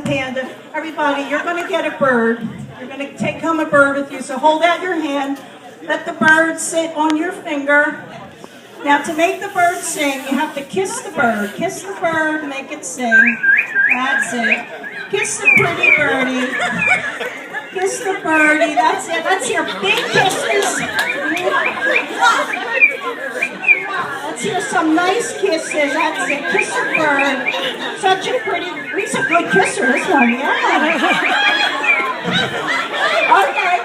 panda. Everybody, you're going to get a bird. You're going to take home a bird with you. So hold out your hand. Let the bird sit on your finger. Now, to make the bird sing, you have to kiss the bird. Kiss the bird, make it sing. That's it. Kiss the pretty birdie. Kiss the birdie. That's it. Let's hear big kisses. Let's hear some nice kisses. That's it. Kiss the bird. Such a pretty. He's a good kisser, this one. Yeah. Okay.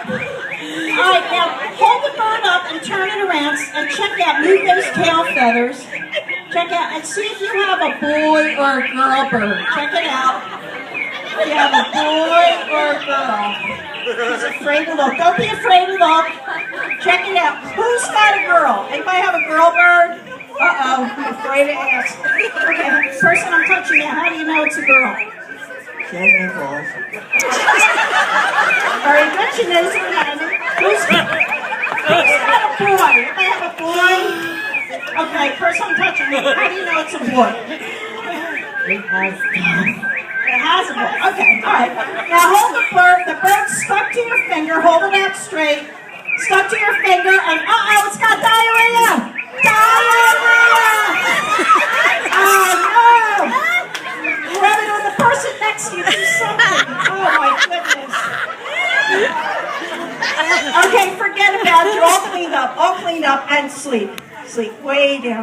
All right, now hold the bird up and turn it around and check out, move those tail feathers. Check out and see if you have a boy or a girl bird. Check it out. If you have a boy or a girl. He's afraid to look. Don't be afraid to look. Check it out. Who's got a girl? Anybody have a girl bird? Uh-oh, I'm afraid to ask. Okay, the person I'm touching now, how do you know it's a girl? She has no balls. Very good, she knows her name. Who's got a boy? Anybody have a boy? Okay, person I'm touching now, how do you know it's a boy? It has It has a boy. Okay, all right. Now hold the bird. The bird's stuck to your finger. Hold it out straight. Stuck to your finger, and it's got diarrhea. Diarrhea! Oh no! Rub it on the person next to you. Do something. Oh my goodness. Okay, forget about it. You're all cleaned up, and sleep. Sleep way down.